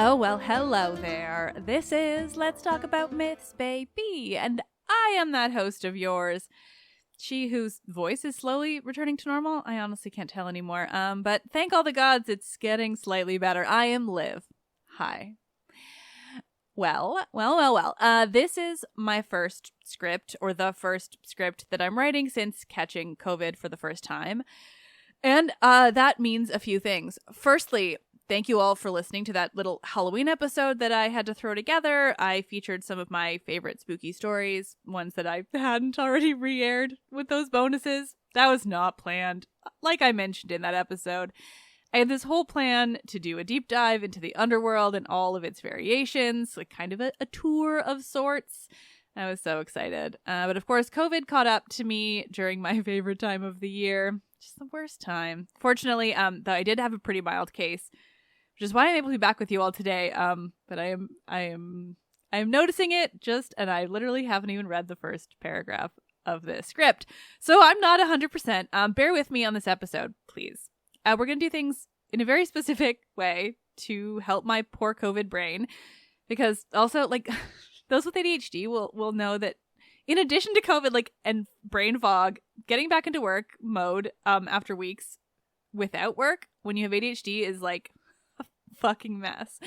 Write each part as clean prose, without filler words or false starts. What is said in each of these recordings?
Oh, well, hello there. This is Let's Talk About Myths, baby. And I am that host of yours. She whose voice is slowly returning to normal. I honestly can't tell anymore. But thank all the gods, it's getting slightly better. I am Liv. Hi. Well. This is my first script, or the first script that I'm writing since catching COVID for the first time. And that means a few things. Firstly, thank you all for listening to that little Halloween episode that I had to throw together. I featured some of my favorite spooky stories, ones that I hadn't already re-aired with those bonuses. That was not planned. Like I mentioned in that episode, I had this whole plan to do a deep dive into the underworld and all of its variations, like kind of a tour of sorts. I was so excited. But of course, COVID caught up to me during my favorite time of the year. Just the worst time. Fortunately, though I did have a pretty mild case, which is why I'm able to be back with you all today. But I am noticing it and I literally haven't even read the first paragraph of this script. So I'm not 100%. Bear with me on this episode, please. We're going to do things in a very specific way to help my poor COVID brain. Because also, like, those with ADHD will know that in addition to COVID, and brain fog, getting back into work mode after weeks without work when you have ADHD is like fucking mess.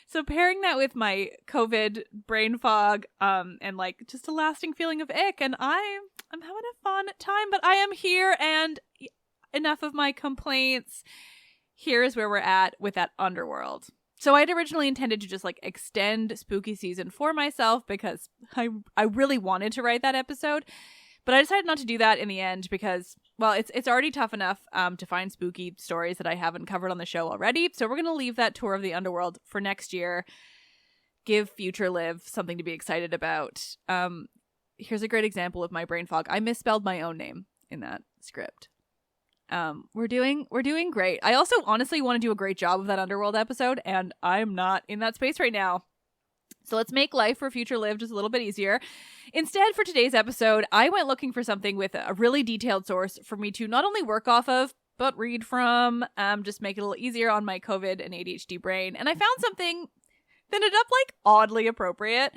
So pairing that with my COVID brain fog and like just a lasting feeling of ick, and I'm having a fun time, but I am here, and enough of my complaints. Here is where we're at with that underworld. So I had originally intended to just extend spooky season for myself because I really wanted to write that episode. But I decided not to do that in the end because, well, it's already tough enough to find spooky stories that I haven't covered on the show already. So we're going to leave that tour of the underworld for next year. Give future Liv something to be excited about. Here's a great example of my brain fog. I misspelled my own name in that script. We're doing great. I also honestly want to do a great job of that underworld episode, and I'm not in that space right now. So let's make life for future Liv just a little bit easier. Instead, for today's episode, I went looking for something with a really detailed source for me to not only work off of, but read from, just make it a little easier on my COVID and ADHD brain. And I found something that ended up oddly appropriate.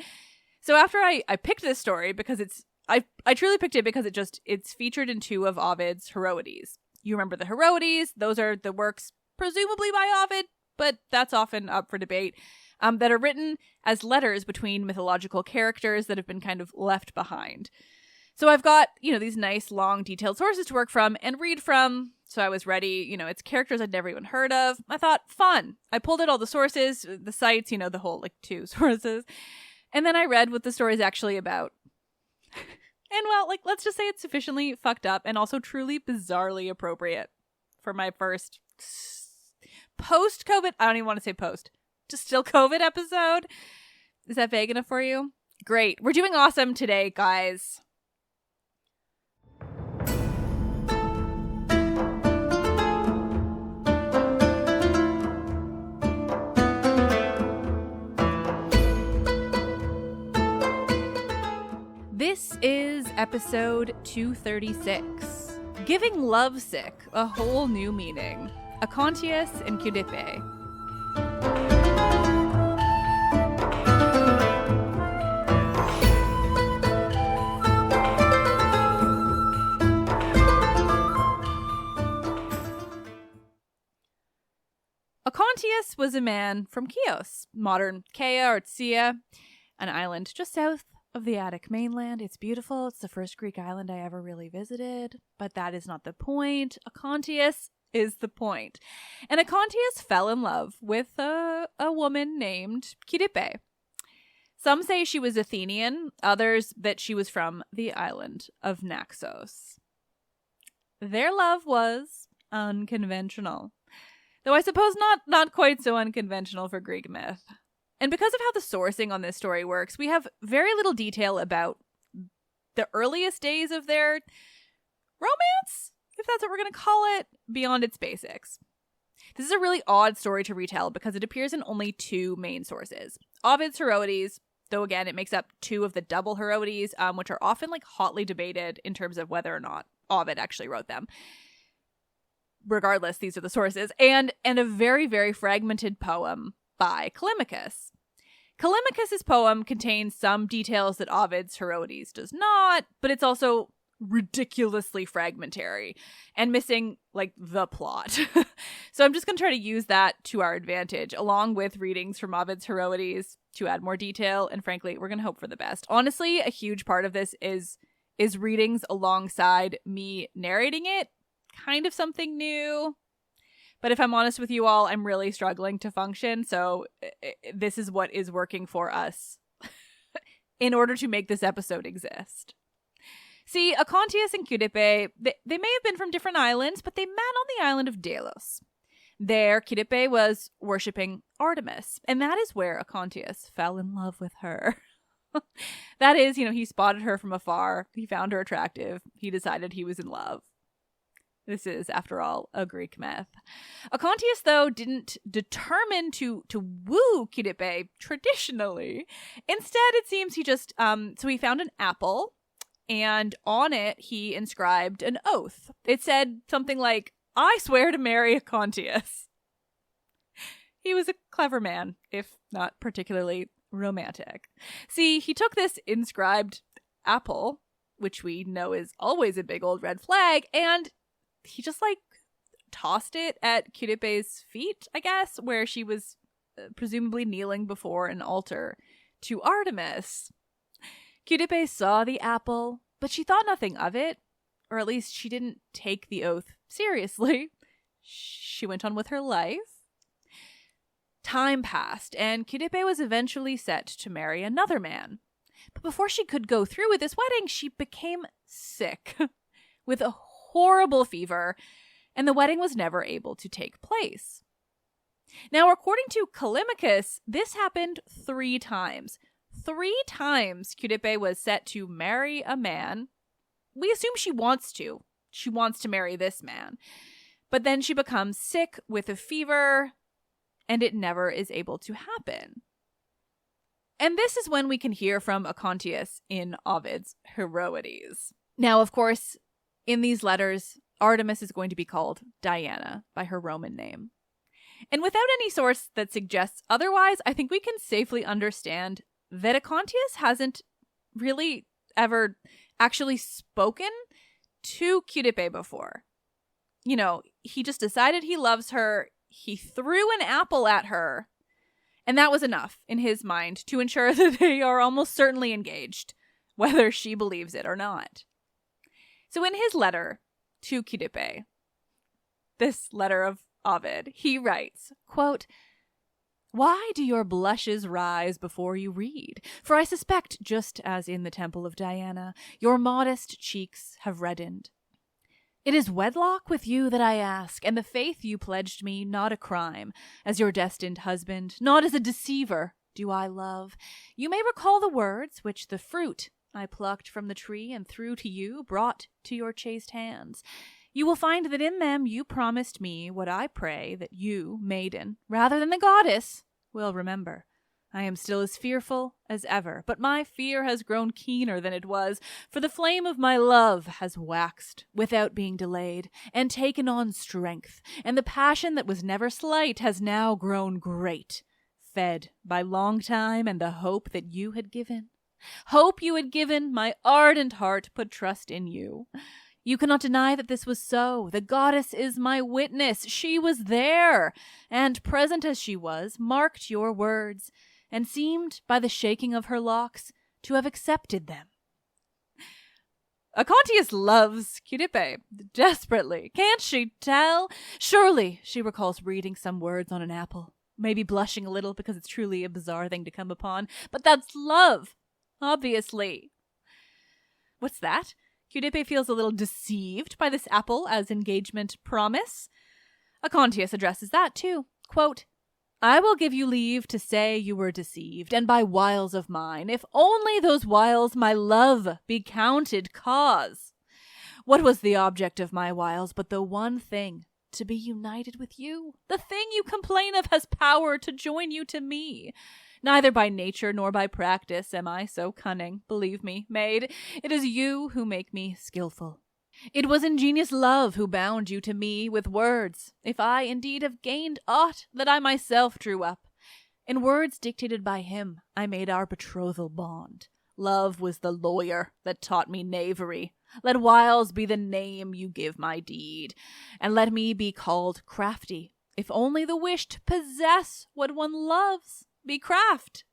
So after I picked this story because I truly picked it because it's featured in two of Ovid's Heroides. You remember the Heroides? Those are the works presumably by Ovid, but that's often up for debate. That are written as letters between mythological characters that have been kind of left behind. So I've got, these nice, long, detailed sources to work from and read from. So I was ready. It's characters I'd never even heard of. I thought, fun. I pulled out all the sources, the sites, the whole, 2 sources. And then I read what the story's actually about. And, well, let's just say it's sufficiently fucked up and also truly bizarrely appropriate for my first post-COVID. I don't even want to say post. Just still COVID episode. Is that vague enough for you? Great. We're doing awesome today, guys. This is episode 236. Giving Lovesick a whole new meaning. Acontius and Cydippe. Acontius was a man from Chios, modern Kea or Tsia, an island just south of the Attic mainland. It's beautiful. It's the first Greek island I ever really visited, but that is not the point. Acontius is the point. And Acontius fell in love with a woman named Cydippe. Some say she was Athenian, others that she was from the island of Naxos. Their love was unconventional. Though I suppose not quite so unconventional for Greek myth. And because of how the sourcing on this story works, we have very little detail about the earliest days of their romance, if that's what we're going to call it, beyond its basics. This is a really odd story to retell because it appears in only two main sources. Ovid's Heroides, though again, it makes up two of the double Heroides, which are often like hotly debated in terms of whether or not Ovid actually wrote them. Regardless, these are the sources. And a very, very fragmented poem by Callimachus. Callimachus' poem contains some details that Ovid's Heroides does not, but it's also ridiculously fragmentary and missing like the plot. So I'm just going to try to use that to our advantage, along with readings from Ovid's Heroides to add more detail. And frankly, we're going to hope for the best. Honestly, a huge part of this is readings alongside me narrating it. Kind of something new. But if I'm honest with you all, I'm really struggling to function. So this is what is working for us in order to make this episode exist. See, Acontius and Cydippe, they may have been from different islands, but they met on the island of Delos. There, Cydippe was worshipping Artemis, and that is where Acontius fell in love with her. That is, he spotted her from afar, he found her attractive, he decided he was in love. This is, after all, a Greek myth. Acontius, though, didn't determine to woo Cydippe traditionally. Instead, it seems he just, so he found an apple, and on it, he inscribed an oath. It said something like, "I swear to marry Acontius." He was a clever man, if not particularly romantic. See, he took this inscribed apple, which we know is always a big old red flag, and he just, tossed it at Cydippe's feet, I guess, where she was presumably kneeling before an altar to Artemis. Cydippe saw the apple, but she thought nothing of it, or at least she didn't take the oath seriously. She went on with her life. Time passed, and Cydippe was eventually set to marry another man. But before she could go through with this wedding, she became sick with a horrible fever, and the wedding was never able to take place. Now, according to Callimachus, this happened 3 times. 3 times Cydippe was set to marry a man. We assume she wants to. She wants to marry this man. But then she becomes sick with a fever, and it never is able to happen. And this is when we can hear from Acontius in Ovid's Heroides. Now, of course, in these letters, Artemis is going to be called Diana by her Roman name. And without any source that suggests otherwise, I think we can safely understand that Acontius hasn't really ever actually spoken to Cydippe before. He just decided he loves her, he threw an apple at her, and that was enough in his mind to ensure that they are almost certainly engaged, whether she believes it or not. So in his letter to Cydippe, this letter of Ovid, he writes, quote, "Why do your blushes rise before you read? For I suspect, just as in the temple of Diana, your modest cheeks have reddened. It is wedlock with you that I ask, and the faith you pledged me not a crime. As your destined husband, not as a deceiver, do I love. You may recall the words which the fruit I plucked from the tree and threw to you brought to your chaste hands. You will find that in them you promised me what I pray that you, maiden, rather than the goddess, will remember. I am still as fearful as ever, but my fear has grown keener than it was, for the flame of my love has waxed without being delayed, and taken on strength, and the passion that was never slight has now grown great, fed by long time and the hope that you had given. Hope you had given, my ardent heart put trust in you. You cannot deny that this was so. The goddess is my witness. She was there, and present as she was, marked your words, and seemed, by the shaking of her locks, to have accepted them." Acontius loves Cydippe desperately. Can't she tell? Surely she recalls reading some words on an apple, maybe blushing a little because it's truly a bizarre thing to come upon, but that's love, obviously. What's that? Cydippe feels a little deceived by this apple as engagement promise. Acontius addresses that too. Quote, I will give you leave to say you were deceived, and by wiles of mine, if only those wiles my love be counted cause. What was the object of my wiles but the one thing, to be united with you? The thing you complain of has power to join you to me. Neither by nature nor by practice am I so cunning, believe me, maid. It is you who make me skillful. It was ingenious love who bound you to me with words, if I indeed have gained aught that I myself drew up. In words dictated by him, I made our betrothal bond. Love was the lawyer that taught me knavery. Let wiles be the name you give my deed, and let me be called crafty, if only the wish to possess what one loves be craft.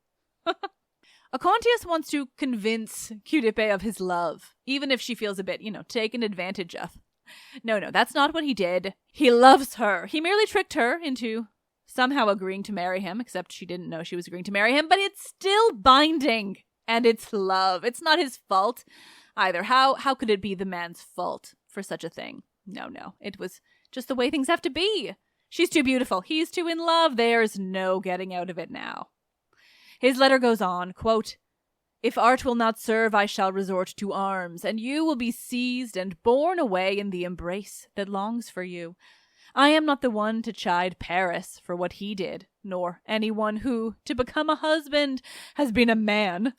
Acontius wants to convince Cydippe of his love, even if she feels a bit, taken advantage of. No, that's not what he did. He loves her. He merely tricked her into somehow agreeing to marry him, except she didn't know she was agreeing to marry him, but it's still binding, and it's love. It's not his fault either. How could it be the man's fault for such a thing? No, it was just the way things have to be. She's too beautiful. He's too in love. There's no getting out of it now. His letter goes on, quote, "If art will not serve, I shall resort to arms, and you will be seized and borne away in the embrace that longs for you. I am not the one to chide Paris for what he did, nor anyone who, to become a husband, has been a man.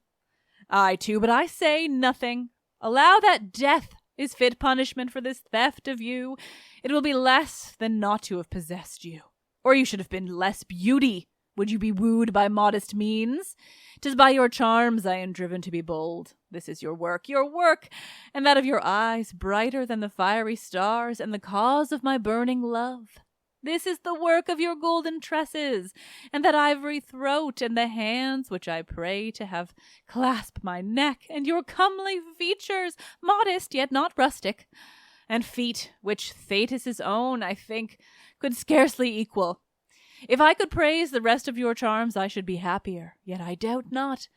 I too, but I say nothing. Allow that death is fit punishment for this theft of you. It will be less than not to have possessed you. Or you should have been less beauty. Would you be wooed by modest means? 'Tis by your charms I am driven to be bold. This is your work, and that of your eyes, brighter than the fiery stars, and the cause of my burning love. This is the work of your golden tresses, and that ivory throat, and the hands which I pray to have clasp my neck, and your comely features, modest yet not rustic, and feet which Thetis' own, I think, could scarcely equal. If I could praise the rest of your charms, I should be happier, yet I doubt not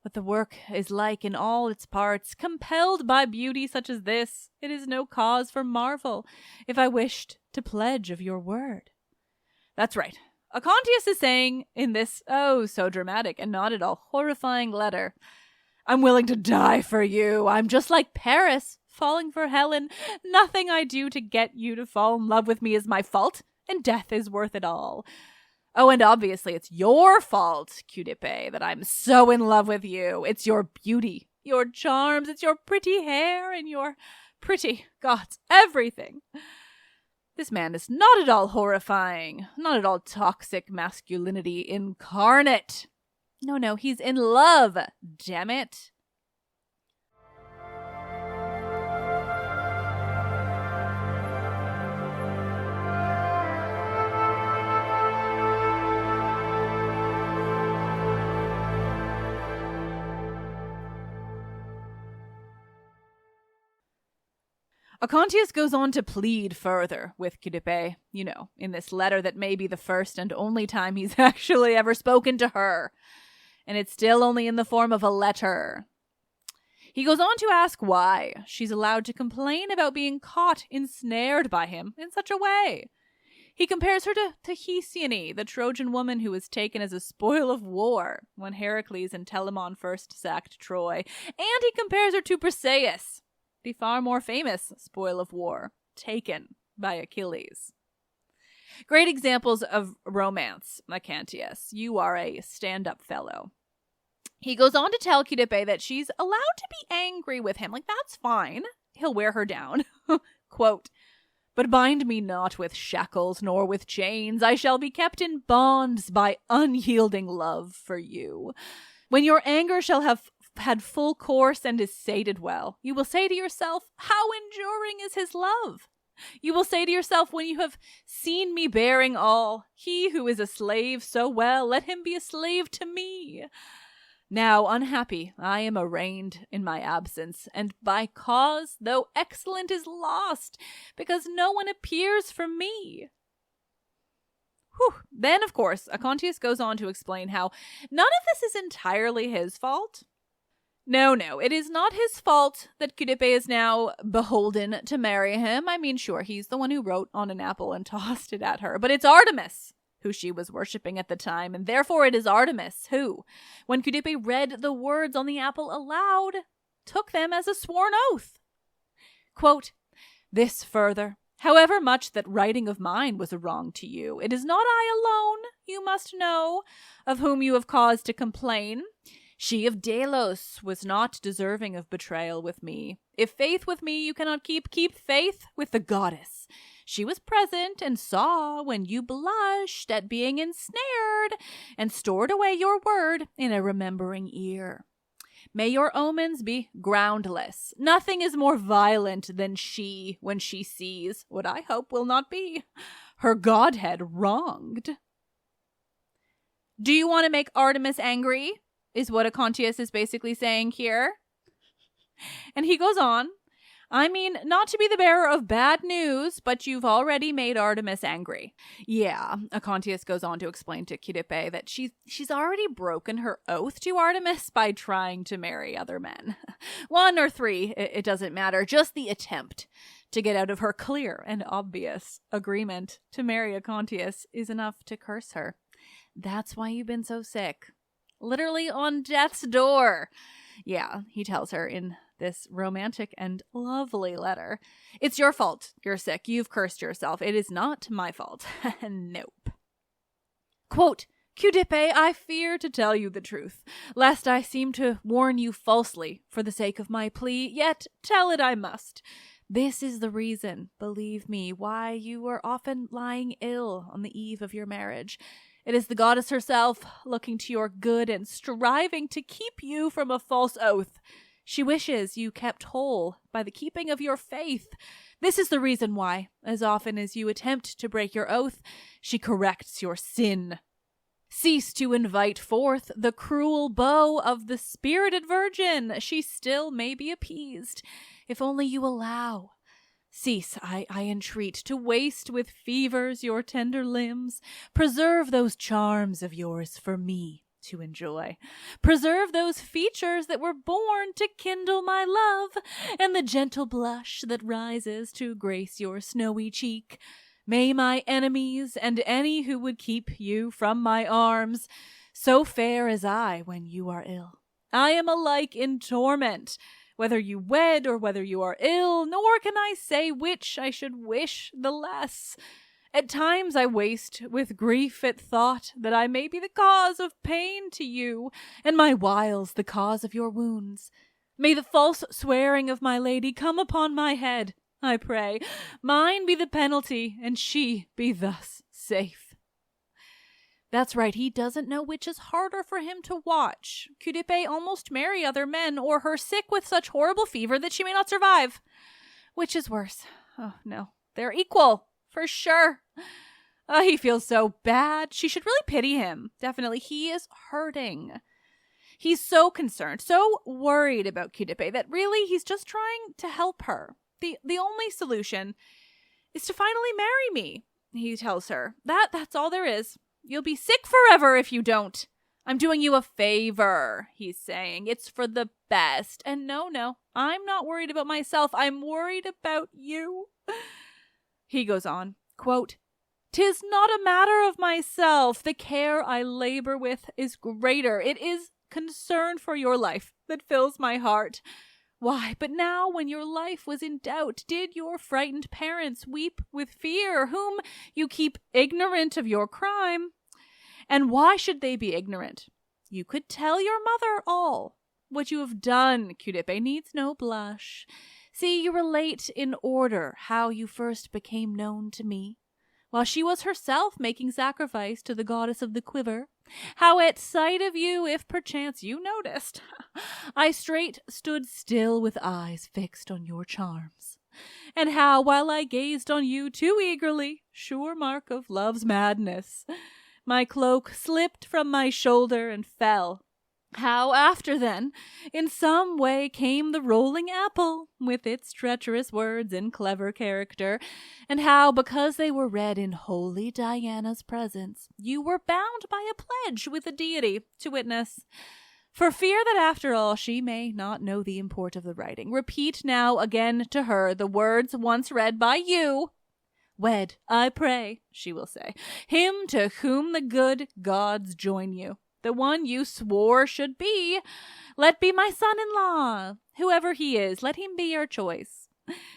what the work is like in all its parts. Compelled by beauty such as this, it is no cause for marvel, if I wished to pledge of your word." That's right. Acontius is saying in this, so dramatic and not at all horrifying letter, I'm willing to die for you. I'm just like Paris, falling for Helen. Nothing I do to get you to fall in love with me is my fault, and death is worth it all. Oh, and obviously it's your fault, Cydippe, that I'm so in love with you. It's your beauty, your charms, it's your pretty hair, and your pretty, gods, everything. This man is not at all horrifying, not at all toxic masculinity incarnate. No, he's in love, damn it. Acontius goes on to plead further with Cydippe, in this letter that may be the first and only time he's actually ever spoken to her. And it's still only in the form of a letter. He goes on to ask why she's allowed to complain about being caught, ensnared by him in such a way. He compares her to Hesione, the Trojan woman who was taken as a spoil of war when Heracles and Telamon first sacked Troy. And he compares her to Briseis, the far more famous spoil of war, taken by Achilles. Great examples of romance, Acontius. You are a stand-up fellow. He goes on to tell Cydippe that she's allowed to be angry with him. That's fine. He'll wear her down. Quote, "But bind me not with shackles nor with chains. I shall be kept in bonds by unyielding love for you. When your anger shall have had full course and is sated well, you will say to yourself, how enduring is his love? You will say to yourself, when you have seen me bearing all, he who is a slave so well, let him be a slave to me. Now, unhappy, I am arraigned in my absence, and by cause, though excellent, is lost, because no one appears for me." Then, of course, Acontius goes on to explain how none of this is entirely his fault. No, it is not his fault that Cydippe is now beholden to marry him. I mean, sure, he's the one who wrote on an apple and tossed it at her, but it's Artemis who she was worshipping at the time, and therefore it is Artemis who, when Cydippe read the words on the apple aloud, took them as a sworn oath. Quote, "This further, however much that writing of mine was a wrong to you, it is not I alone, you must know, of whom you have cause to complain. She of Delos was not deserving of betrayal with me. If faith with me you cannot keep faith with the goddess. She was present and saw when you blushed at being ensnared, and stored away your word in a remembering ear. May your omens be groundless. Nothing is more violent than she when she sees, what I hope will not be, her godhead wronged." Do you want to make Artemis angry? Is what Acontius is basically saying here. And he goes on, "I mean, not to be the bearer of bad news, but you've already made Artemis angry." Yeah, Acontius goes on to explain to Cydippe that she's already broken her oath to Artemis by trying to marry other men. 1 or 3, it doesn't matter, just the attempt to get out of her clear and obvious agreement to marry Acontius is enough to curse her. That's why you've been so sick. Literally on death's door. Yeah, he tells her in this romantic and lovely letter. It's your fault. You're sick. You've cursed yourself. It is not my fault. Nope. Quote, "Cydippe, I fear to tell you the truth, lest I seem to warn you falsely for the sake of my plea, yet tell it I must. This is the reason, believe me, why you are often lying ill on the eve of your marriage. It is the goddess herself, looking to your good and striving to keep you from a false oath. She wishes you kept whole by the keeping of your faith. This is the reason why, as often as you attempt to break your oath, she corrects your sin. Cease to invite forth the cruel bow of the spirited virgin. She still may be appeased, if only you allow. Cease, I entreat, to waste with fevers your tender limbs. Preserve those charms of yours for me to enjoy. Preserve those features that were born to kindle my love, and the gentle blush that rises to grace your snowy cheek. May my enemies, and any who would keep you from my arms, so fare as I when you are ill. I am alike in torment, whether you wed or whether you are ill, nor can I say which I should wish the less. At times I waste with grief at thought that I may be the cause of pain to you, and my wiles the cause of your wounds. May the false swearing of my lady come upon my head, I pray. Mine be the penalty, and she be thus safe. That's right, he doesn't know which is harder for him to watch. Cydippe almost marry other men, or her sick with such horrible fever that she may not survive. Which is worse? Oh, no. They're equal, for sure. He feels so bad. She should really pity him. Definitely. He is hurting. He's so concerned, so worried about Cydippe that really he's just trying to help her. The only solution is to finally marry me, he tells her. That's all there is. You'll be sick forever if you don't. I'm doing you a favor, he's saying. It's for the best. And no, I'm not worried about myself. I'm worried about you. He goes on, quote, "'Tis not a matter of myself. The care I labor with is greater. It is concern for your life that fills my heart. Why, but now when your life was in doubt, did your frightened parents weep with fear, whom you keep ignorant of your crime? And why should they be ignorant? You could tell your mother all. What you have done, Cydippe, needs no blush. See, you relate in order how you first became known to me, while she was herself making sacrifice to the goddess of the quiver, how at sight of you, if perchance you noticed, I straight stood still with eyes fixed on your charms, and how, while I gazed on you too eagerly, sure mark of love's madness, my cloak slipped from my shoulder and fell. How after then, in some way came the rolling apple, with its treacherous words in clever character, and how, because they were read in holy Diana's presence, you were bound by a pledge with the deity to witness. For fear that after all she may not know the import of the writing, repeat now again to her the words once read by you, Wed, I pray, she will say, him to whom the good gods join you, the one you swore should be. Let be my son-in-law. Whoever he is, let him be your choice,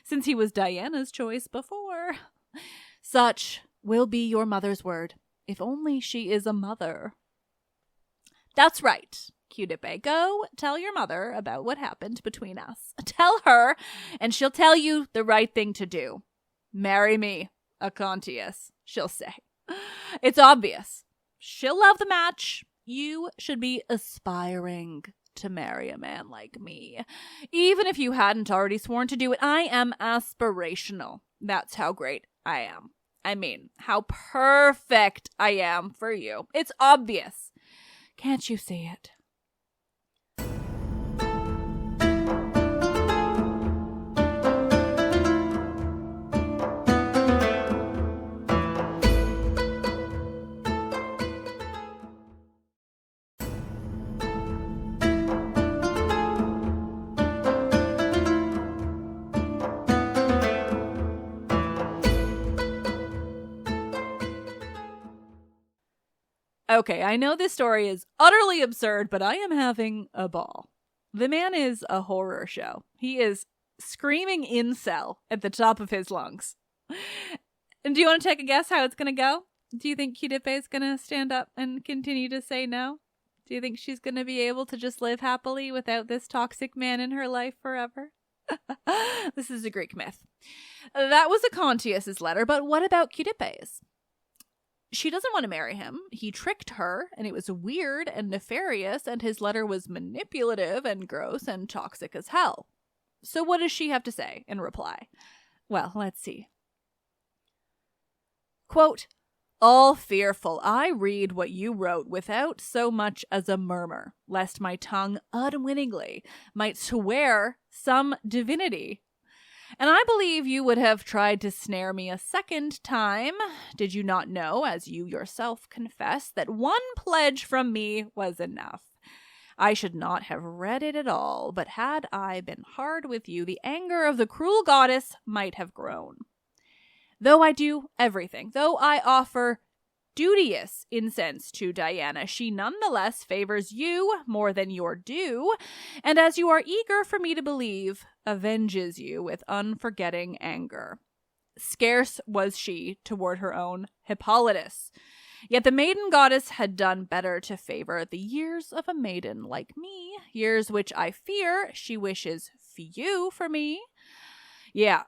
since he was Diana's choice before. Such will be your mother's word, if only she is a mother. That's right, Cydippe. Go tell your mother about what happened between us. Tell her, and she'll tell you the right thing to do. Marry me, Acontius, she'll say. It's obvious. She'll love the match. You should be aspiring to marry a man like me. Even if you hadn't already sworn to do it, I am aspirational. That's how great I am. I mean, how perfect I am for you. It's obvious. Can't you see it? Okay, I know this story is utterly absurd, but I am having a ball. The man is a horror show. He is screaming incel at the top of his lungs. And do you want to take a guess how it's going to go? Do you think Cydippe is going to stand up and continue to say no? Do you think she's going to be able to just live happily without this toxic man in her life forever? This is a Greek myth. That was Acontius' letter, but what about Cydippe's? She doesn't want to marry him. He tricked her, and it was weird and nefarious, and his letter was manipulative and gross and toxic as hell. So what does she have to say in reply? Well, let's see. Quote, all fearful, I read what you wrote without so much as a murmur, lest my tongue unwittingly might swear some divinity. And I believe you would have tried to snare me a second time, did you not know, as you yourself confess, that one pledge from me was enough. I should not have read it at all, but had I been hard with you, the anger of the cruel goddess might have grown. Though I do everything, though I offer duteous incense to Diana, she nonetheless favors you more than your due, and as you are eager for me to believe, avenges you with unforgetting anger. Scarce was she toward her own Hippolytus, yet the maiden goddess had done better to favor the years of a maiden like me, years which I fear she wishes few for me. Yeah,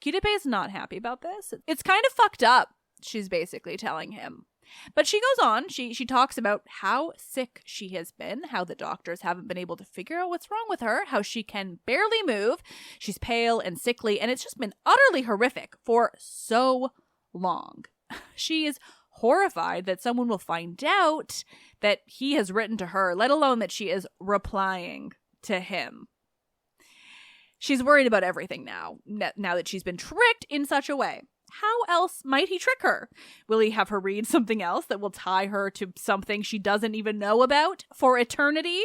Cydippe is not happy about this. It's kind of fucked up. She's basically telling him. But she goes on. She talks about how sick she has been, how the doctors haven't been able to figure out what's wrong with her, how she can barely move. She's pale and sickly, and it's just been utterly horrific for so long. She is horrified that someone will find out that he has written to her, let alone that she is replying to him. She's worried about everything now that she's been tricked in such a way. How else might he trick her? Will he have her read something else that will tie her to something she doesn't even know about for eternity?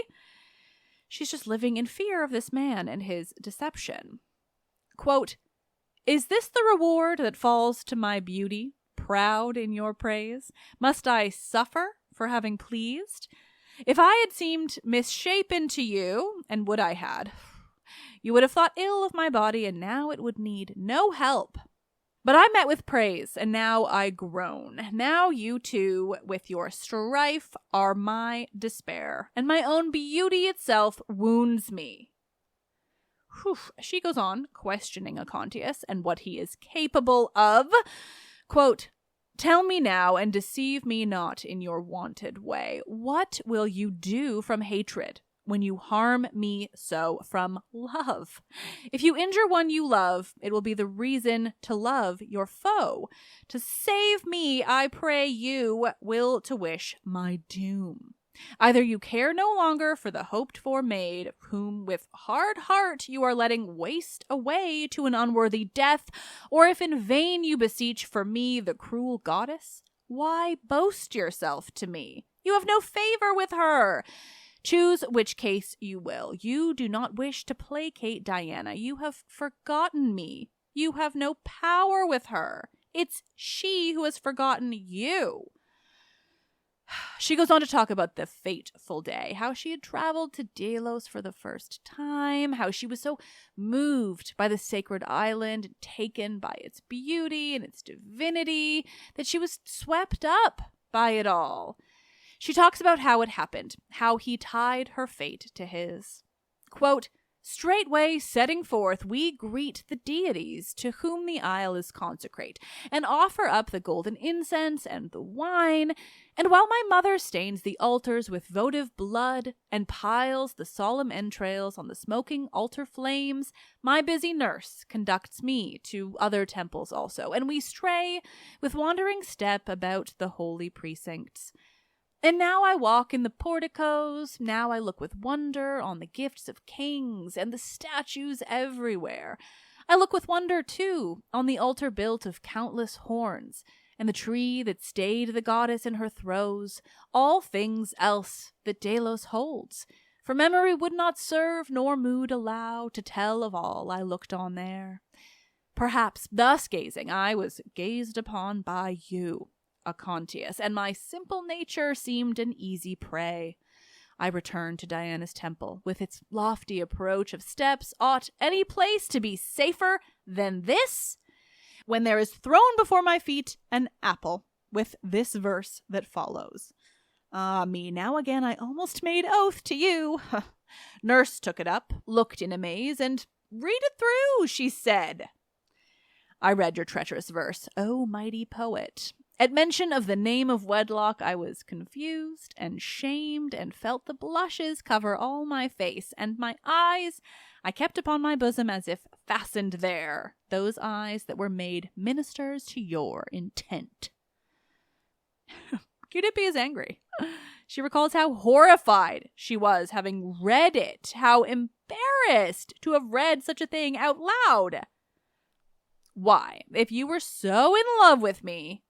She's just living in fear of this man and his deception. Quote, is this the reward that falls to my beauty, proud in your praise? Must I suffer for having pleased? If I had seemed misshapen to you, and would I had, you would have thought ill of my body, and now it would need no help. But I met with praise, and now I groan. Now you too, with your strife, are my despair, and my own beauty itself wounds me. Whew. She goes on, questioning Acontius and what he is capable of. Quote, tell me now, and deceive me not in your wonted way. What will you do from hatred? When you harm me so from love. If you injure one you love, it will be the reason to love your foe. To save me, I pray you, will to wish my doom. Either you care no longer for the hoped-for maid, whom with hard heart you are letting waste away to an unworthy death, or if in vain you beseech for me the cruel goddess, why boast yourself to me? You have no favor with her. Choose which case you will. You do not wish to placate Diana. You have forgotten me. You have no power with her. It's she who has forgotten you. She goes on to talk about the fateful day, how she had traveled to Delos for the first time, how she was so moved by the sacred island, taken by its beauty and its divinity, that she was swept up by it all. She talks about how it happened, how he tied her fate to his. Quote, "Straightway setting forth, we greet the deities to whom the isle is consecrate, and offer up the golden incense and the wine. And while my mother stains the altars with votive blood, and piles the solemn entrails on the smoking altar flames, my busy nurse conducts me to other temples also, and we stray with wandering step about the holy precincts. And now I walk in the porticos, now I look with wonder on the gifts of kings and the statues everywhere. I look with wonder, too, on the altar built of countless horns, and the tree that stayed the goddess in her throes, all things else that Delos holds. For memory would not serve, nor mood allow, to tell of all I looked on there. Perhaps, thus gazing, I was gazed upon by you, Acontius, and my simple nature seemed an easy prey. I returned to Diana's temple. With its lofty approach of steps, ought any place to be safer than this? When there is thrown before my feet an apple, with this verse that follows. Ah me, now again I almost made oath to you. Nurse took it up, looked in amaze, and read it through, she said. I read your treacherous verse, O mighty poet. At mention of the name of wedlock, I was confused and shamed, and felt the blushes cover all my face, and my eyes I kept upon my bosom as if fastened there, those eyes that were made ministers to your intent. Cydippe is angry. She recalls how horrified she was having read it, how embarrassed to have read such a thing out loud. Why, if you were so in love with me,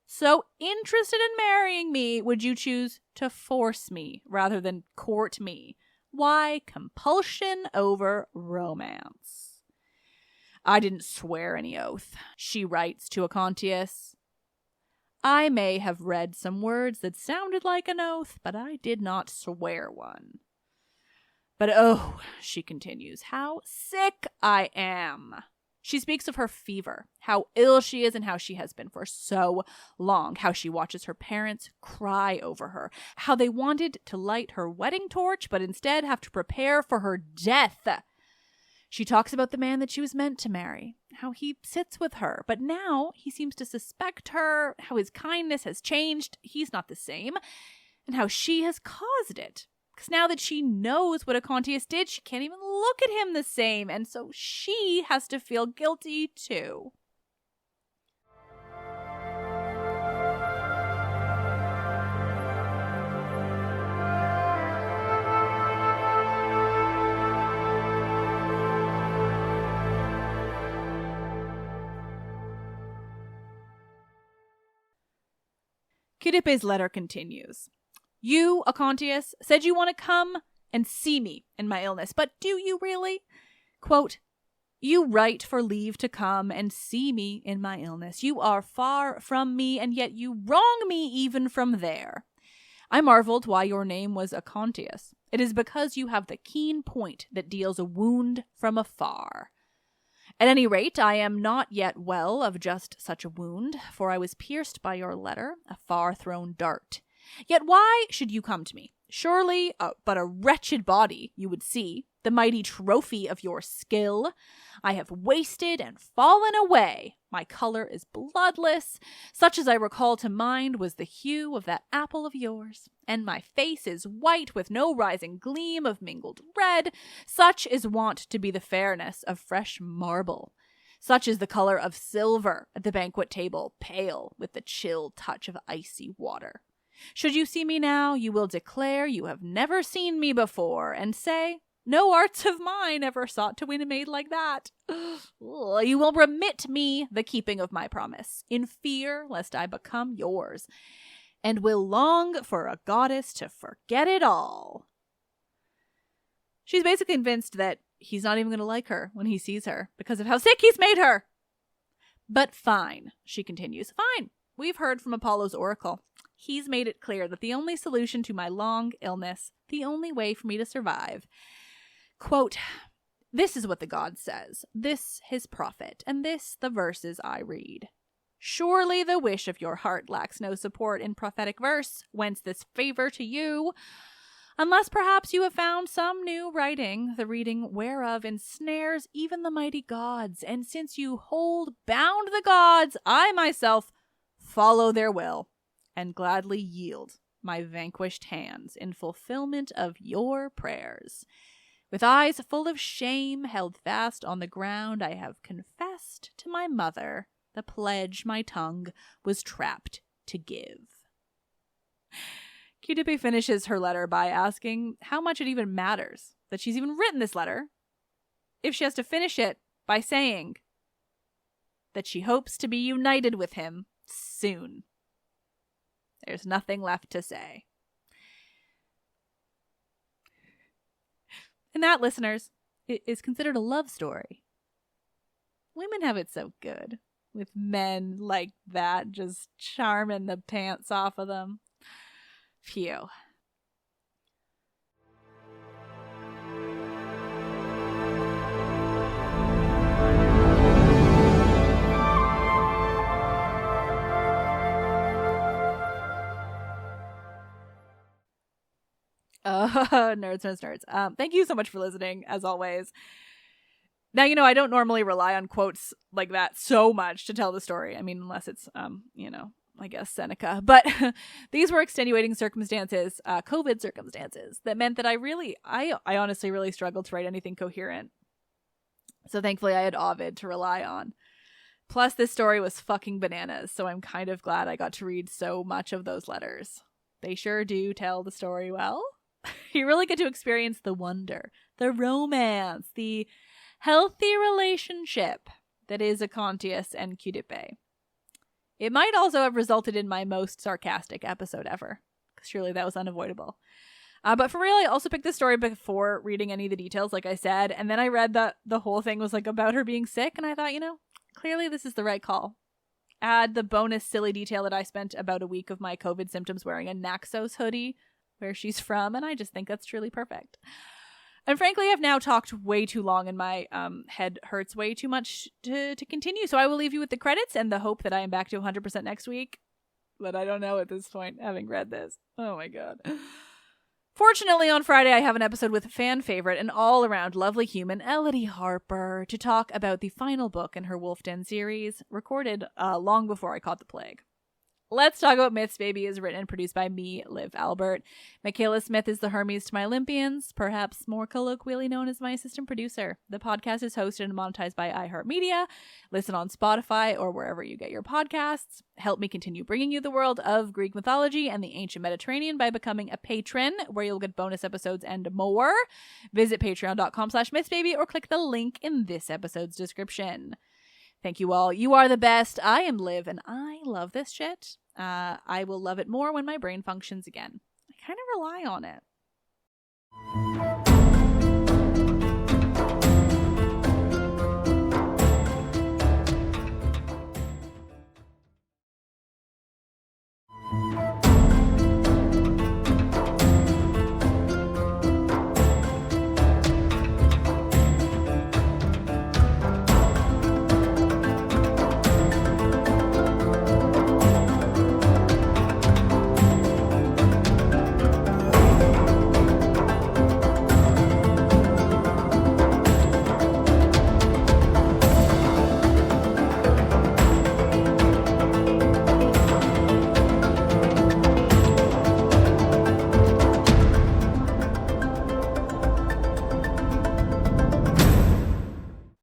so interested in marrying me, would you choose to force me rather than court me? Why compulsion over romance? I didn't swear any oath, she writes to Acontius. I may have read some words that sounded like an oath, but I did not swear one. But oh, she continues, how sick I am. She speaks of her fever, how ill she is and how she has been for so long, how she watches her parents cry over her, how they wanted to light her wedding torch but instead have to prepare for her death. She talks about the man that she was meant to marry, how he sits with her, but now he seems to suspect her, how his kindness has changed, he's not the same, and how she has caused it. Because now that she knows what Acontius did, she can't even look at him the same, and so she has to feel guilty too. Cydippe's letter continues. You, Acontius, said you want to come and see me in my illness, but do you really? Quote, you write for leave to come and see me in my illness. You are far from me, and yet you wrong me even from there. I marveled why your name was Acontius. It is because you have the keen point that deals a wound from afar. At any rate, I am not yet well of just such a wound, for I was pierced by your letter, a far-thrown dart. Yet why should you come to me? Surely but a wretched body you would see, the mighty trophy of your skill. I have wasted and fallen away. My color is bloodless. Such as I recall to mind was the hue of that apple of yours. And my face is white with no rising gleam of mingled red. Such is wont to be the fairness of fresh marble. Such is the color of silver at the banquet table, pale with the chill touch of icy water. Should you see me now, you will declare you have never seen me before, and say, no arts of mine ever sought to win a maid like that. You will remit me the keeping of my promise, in fear lest I become yours, and will long for a goddess to forget it all. She's basically convinced that he's not even going to like her when he sees her because of how sick he's made her. But fine, she continues. Fine. We've heard from Apollo's oracle. He's made it clear that the only solution to my long illness, the only way for me to survive, quote, this is what the god says, this his prophet, and this the verses I read. Surely the wish of your heart lacks no support in prophetic verse, whence this favor to you, unless perhaps you have found some new writing, the reading whereof ensnares even the mighty gods, and since you hold bound the gods, I myself follow their will, and gladly yield my vanquished hands in fulfillment of your prayers. With eyes full of shame held fast on the ground, I have confessed to my mother the pledge my tongue was trapped to give. Cydippe finishes her letter by asking how much it even matters that she's even written this letter if she has to finish it by saying that she hopes to be united with him soon. There's nothing left to say. And that, listeners, is considered a love story. Women have it so good with men like that, just charming the pants off of them. Phew. Nerds. Thank you so much for listening, as always. Now, I don't normally rely on quotes like that so much to tell the story. I mean, unless it's, I guess Seneca. But these were extenuating circumstances, COVID circumstances, that meant that I honestly really struggled to write anything coherent. So thankfully I had Ovid to rely on. Plus, this story was fucking bananas, so I'm kind of glad I got to read so much of those letters. They sure do tell the story well. You really get to experience the wonder, the romance, the healthy relationship that is Acontius and Cydippe. It might also have resulted in my most sarcastic episode ever, because surely that was unavoidable. But for real, I also picked this story before reading any of the details, like I said, and then I read that the whole thing was about her being sick, and I thought, clearly this is the right call. Add the bonus silly detail that I spent about a week of my COVID symptoms wearing a Naxos hoodie, where she's from, and I just think that's truly perfect. And frankly, I've now talked way too long and my head hurts way too much to continue. So I will leave you with the credits and the hope that I am back to 100% next week. But I don't know at this point, having read this. Oh my god. Fortunately, on Friday, I have an episode with fan favorite and all-around lovely human Elodie Harper to talk about the final book in her Wolf Den series, recorded long before I caught the plague. Let's Talk About Myths, Baby is written and produced by me, Liv Albert. Michaela Smith is the Hermes to my Olympians, perhaps more colloquially known as my assistant producer. The podcast is hosted and monetized by iHeartMedia. Listen on Spotify or wherever you get your podcasts. Help me continue bringing you the world of Greek mythology and the ancient Mediterranean by becoming a patron, where you'll get bonus episodes and more. Visit patreon.com/mythsbaby or click the link in this episode's description. Thank you all. You are the best. I am Liv, and I love this shit. I will love it more when my brain functions again. I kind of rely on it.